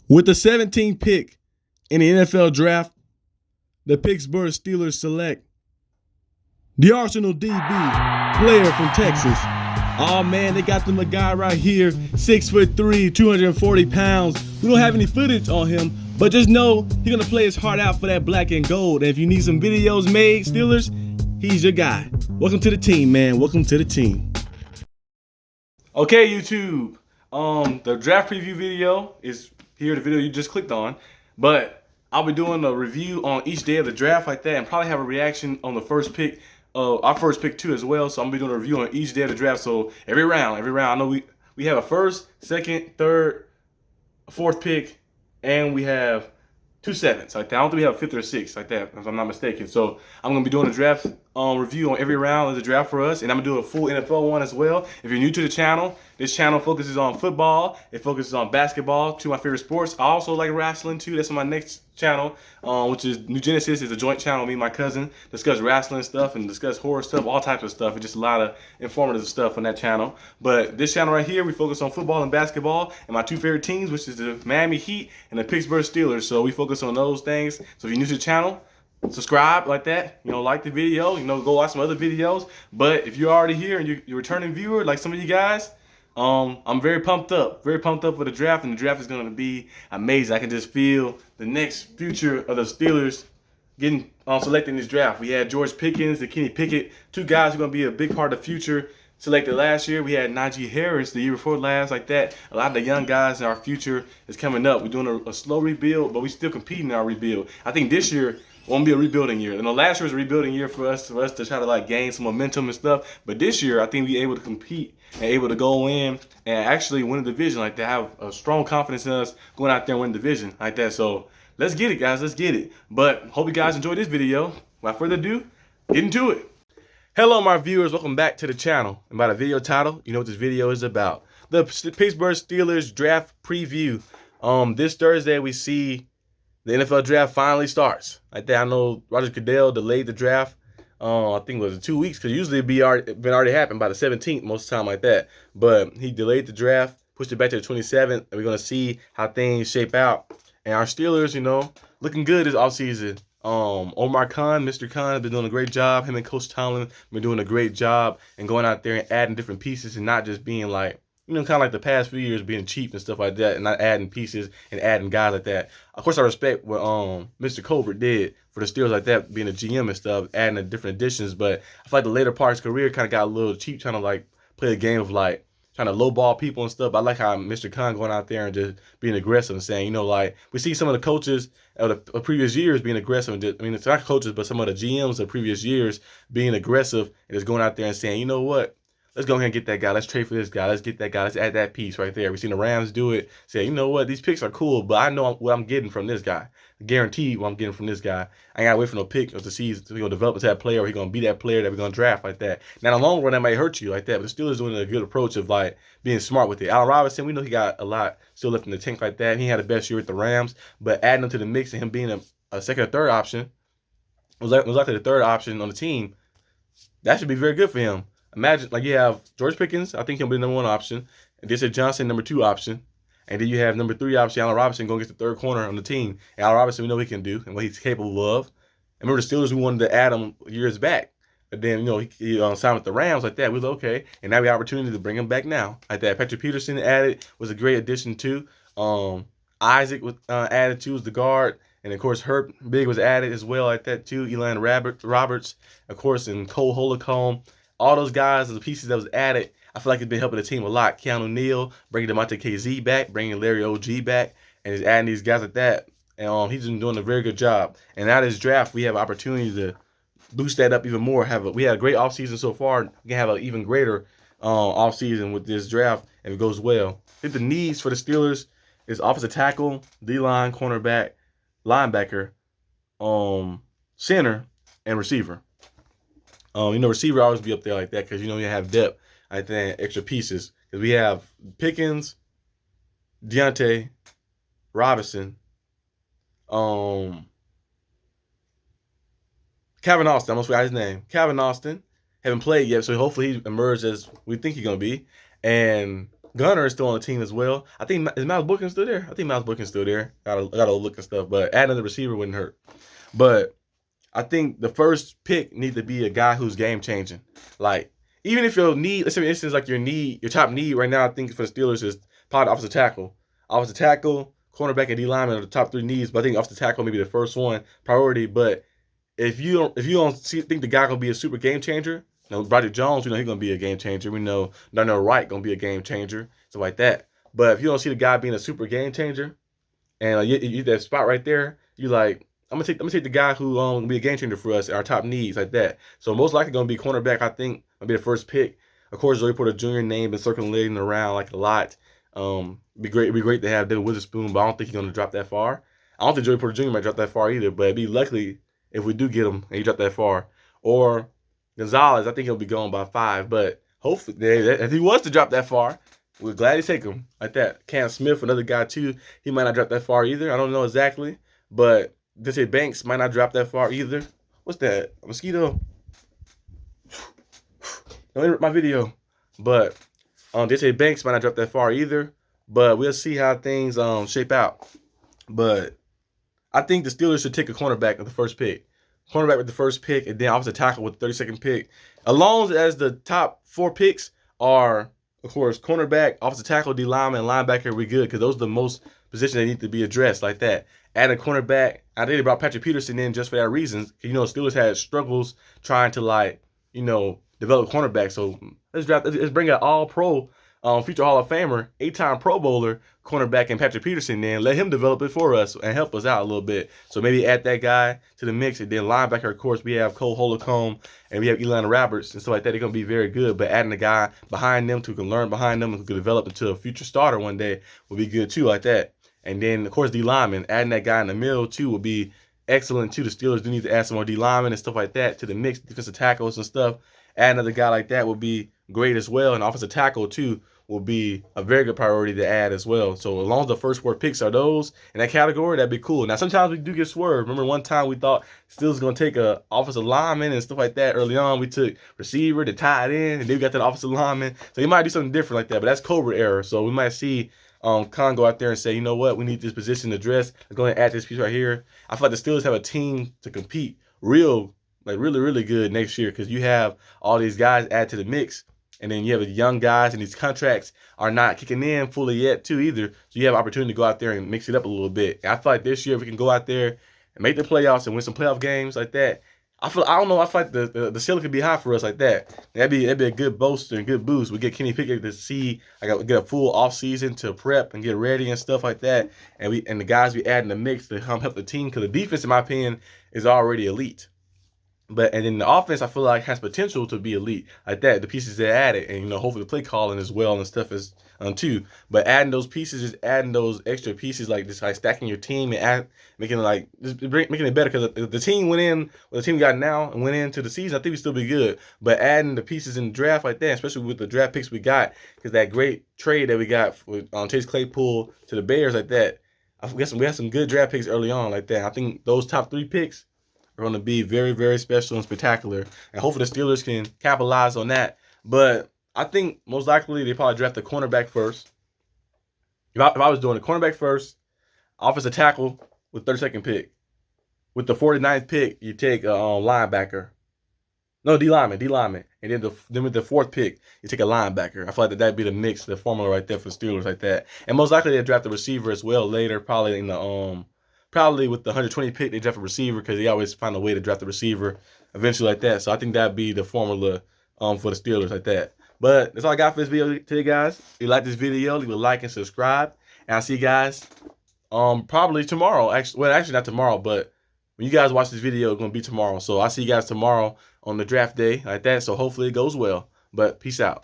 With the 17th pick in the NFL draft, the Pittsburgh Steelers select the Arsenal DB player from Texas. Oh man, they got them a guy right here, 6'3", 240 pounds. We don't have any footage on him, but just know he's gonna play his heart out for that black and gold. And if you need some videos made, Steelers, he's your guy. Welcome to the team, man. Welcome to the team. Okay, YouTube. The draft preview video is here, the video you just clicked on. But I'll be doing a review on each day of the draft like that, and probably have a reaction on the first pick, our first pick too as well. So I'm gonna be doing a review on each day of the draft. So every round, I know we have a first, second, third, fourth pick, and we have 2 seconds like that. I don't think we have a fifth or a sixth like that, if I'm not mistaken. So I'm gonna be doing a draft review on every round of the draft for us, and I'm gonna do a full NFL one as well. If you're new to the channel, this channel focuses on football. It focuses on basketball, two of my favorite sports. I also like wrestling too. That's on my next channel, which is New Genesis. It's a joint channel. Me and my cousin discuss wrestling stuff and discuss horror stuff, all types of stuff. It's just a lot of informative stuff on that channel. But this channel right here, we focus on football and basketball and my two favorite teams, which is the Miami Heat and the Pittsburgh Steelers. So we focus on those things. So if you're new to the channel, subscribe like that, like the video, go watch some other videos. But if you're already here and you're a returning viewer like some of you guys, I'm very pumped up for the draft, and the draft is going to be amazing. I can just feel the next future of the Steelers getting selected in this draft. We had George Pickens and Kenny Pickett, two guys who are going to be a big part of the future, selected last year. We had Najee Harris the year before last, like that. A lot of the young guys in our future is coming up. We're doing a slow rebuild, but we're still competing in our rebuild. I think this year won't be a rebuilding year. Last year was a rebuilding year for us to try to gain some momentum and stuff. But this year, I think we're able to compete and able to go in and actually win a division like that. Have a strong confidence in us going out there and win the division like that. So let's get it, guys. Let's get it. But hope you guys enjoyed this video. Without further ado, get into it. Hello, my viewers. Welcome back to the channel. And by the video title, you know what this video is about. The Pittsburgh Steelers draft preview. This Thursday, we see the NFL draft finally starts. Like that, I know Roger Goodell delayed the draft. I think it was 2 weeks, because usually it'd been already happened by the 17th most of the time like that. But he delayed the draft, pushed it back to the 27th, and we're gonna see how things shape out. And our Steelers, looking good this offseason. Omar Khan, Mr. Khan, has been doing a great job. Him and Coach Tomlin have been doing a great job and going out there and adding different pieces and not just being kind of like the past few years being cheap and stuff like that, and not adding pieces and adding guys like that. Of course, I respect what Mr. Colbert did for the Steelers like that, being a GM and stuff, adding the different additions. But I feel like the later part of his career kind of got a little cheap, trying to play the game of trying to lowball people and stuff. But I like how Mr. Khan going out there and just being aggressive and saying, we see some of the coaches of the previous years being aggressive. And it's not coaches, but some of the GMs of previous years being aggressive and just going out there and saying, you know what? Let's go ahead and get that guy. Let's trade for this guy. Let's get that guy. Let's add that piece right there. We've seen the Rams do it. Say, you know what? These picks are cool, but I know what I'm getting from this guy. Guaranteed what I'm getting from this guy. I ain't got to wait for no pick to see if he's going to develop into that player or he's going to be that player that we're going to draft like that. Now, in the long run, that might hurt you like that, but the Steelers doing a good approach of being smart with it. Allen Robinson, we know he got a lot still left in the tank like that. And he had the best year with the Rams, but adding him to the mix and him being a second or third option, was likely the third option on the team, that should be very good for him. Imagine, you have George Pickens, I think he'll be the number 1 option. And Deshaun Johnson, number 2 option. And then you have number 3 option, Allen Robinson, going to get the third corner on the team. And Allen Robinson, we know he can do and what he's capable of. And remember, the Steelers, we wanted to add him years back. But then, he signed with the Rams like that. We was okay. And now we have opportunity to bring him back now. Like that. Patrick Peterson added, was a great addition too. Isaac was added too as the guard. And of course, Herb Big was added as well like that too. Elan Roberts, of course, and Cole Holcomb. All those guys, the pieces that was added, I feel like it's been helping the team a lot. Keanu Neal, bringing DeMonte KZ back, bringing Larry OG back, and just adding these guys like that. And he's been doing a very good job. And now this draft, we have an opportunity to boost that up even more. We had a great offseason so far. We can have an even greater offseason with this draft if it goes well. I think the needs for the Steelers is offensive tackle, D-line, cornerback, linebacker, center, and receiver. Receiver always be up there like that because, you have depth, I think, extra pieces. Because we have Pickens, Deontay, Robinson, Calvin Austin. I almost forgot his name. Calvin Austin. Haven't played yet, so hopefully he emerged as we think he's going to be. And Gunner is still on the team as well. I think is Miles Boykin still there? I think Miles Boykin's still there. Gotta look and stuff. But adding another receiver wouldn't hurt. But I think the first pick needs to be a guy who's game changing. Like, even if your need, let's say for instance, like your top need right now, I think for the Steelers is probably offensive tackle. Offensive tackle, cornerback, and D lineman are the top 3 needs. But I think offensive tackle may be the first one priority. But if you don't think the guy gonna be a super game changer, Broderick Jones, we know he's gonna be a game changer. We know Darnell Wright gonna be a game changer, stuff like that. But if you don't see the guy being a super game changer, and like, you that spot right there, you like, I'm gonna take the guy who gonna be a game changer for us, our top needs like that. So most likely gonna be cornerback. I think gonna be the first pick. Of course, Joey Porter Jr. name been circulating around like a lot. Be great to have David Witherspoon, but I don't think he's gonna drop that far. I don't think Joey Porter Jr. might drop that far either, but it'd be lucky if we do get him and he drop that far. Or Gonzalez, I think he'll be gone by 5, but hopefully if he was to drop that far, we're glad to take him like that. Cam Smith, another guy too, he might not drop that far either. I don't know exactly, but Deshaun Banks might not drop that far either. What's that? A mosquito? Don't interrupt my video. But Deshaun Banks might not drop that far either. But we'll see how things shape out. But I think the Steelers should take a cornerback with the first pick. Cornerback with the first pick, and then offensive tackle with the 32nd pick. As long as the top 4 picks are, of course, cornerback, offensive tackle, D lineman, and linebacker, we're good because those are the most positions that need to be addressed like that. Add a cornerback. I think they brought Patrick Peterson in just for that reason. Steelers had struggles trying to develop cornerback. So let's bring an all-pro, future Hall of Famer, 8-time Pro Bowler cornerback and Patrick Peterson in. Let him develop it for us and help us out a little bit. So maybe add that guy to the mix. And then linebacker, of course, we have Cole Holcomb and we have Elon Roberts and stuff like that. They're going to be very good. But adding a guy behind them who can learn behind them and who can develop into a future starter one day will be good too like that. And then, of course, D lineman, adding that guy in the middle too will be excellent too. The Steelers do need to add some more D linemen and stuff like that to the mix, defensive tackles and stuff. Add another guy like that will be great as well. And offensive tackle too will be a very good priority to add as well. So as long as the first 4 picks are those in that category, that'd be cool. Now sometimes we do get swerved. Remember one time we thought Steelers was gonna take a offensive lineman and stuff like that. Early on, we took receiver to tie it in, and then we got that offensive lineman. So you might do something different like that, but that's Cobra error. So we might see Khan go out there and say, you know what, we need this position addressed. Let's go ahead and add this piece right here. I feel like the Steelers have a team to compete really, really good next year because you have all these guys add to the mix. And then you have the young guys, and these contracts are not kicking in fully yet, too, either. So you have opportunity to go out there and mix it up a little bit. And I feel like this year, if we can go out there and make the playoffs and win some playoff games like that, I feel like the ceiling could be high for us like that. That'd be a good booster and good boost. We get Kenny Pickett to see, get a full off season to prep and get ready and stuff like that. And the guys we add in the mix to help the team because the defense, in my opinion, is already elite. And then the offense, I feel like has potential to be elite like that. The pieces they added, and hopefully the play calling as well and stuff is too. But adding those pieces, just adding those extra pieces, like just like stacking your team and making it better. Because the team went in, the team we got now and went into the season, I think we still be good. But adding the pieces in the draft like that, especially with the draft picks we got, because that great trade that we got with Chase Claypool to the Bears like that, we had some good draft picks early on like that. I think those top 3 picks are going to be very, very special and spectacular. And hopefully the Steelers can capitalize on that. But I think most likely they probably draft the cornerback first. If I was doing the cornerback first, offensive tackle with 32nd pick. With the 49th pick, you take a linebacker. No, D lineman. And then with the 4th pick, you take a linebacker. I feel like that'd be the mix, the formula right there for the Steelers like that. And most likely they draft the receiver as well later, probably in the Probably with the 120 pick, they draft a receiver because they always find a way to draft the receiver eventually like that. So I think that'd be the formula for the Steelers like that. But that's all I got for this video today, guys. If you like this video, leave a like and subscribe. And I'll see you guys probably tomorrow. Actually not tomorrow, but when you guys watch this video, it's going to be tomorrow. So I'll see you guys tomorrow on the draft day like that. So hopefully it goes well. But peace out.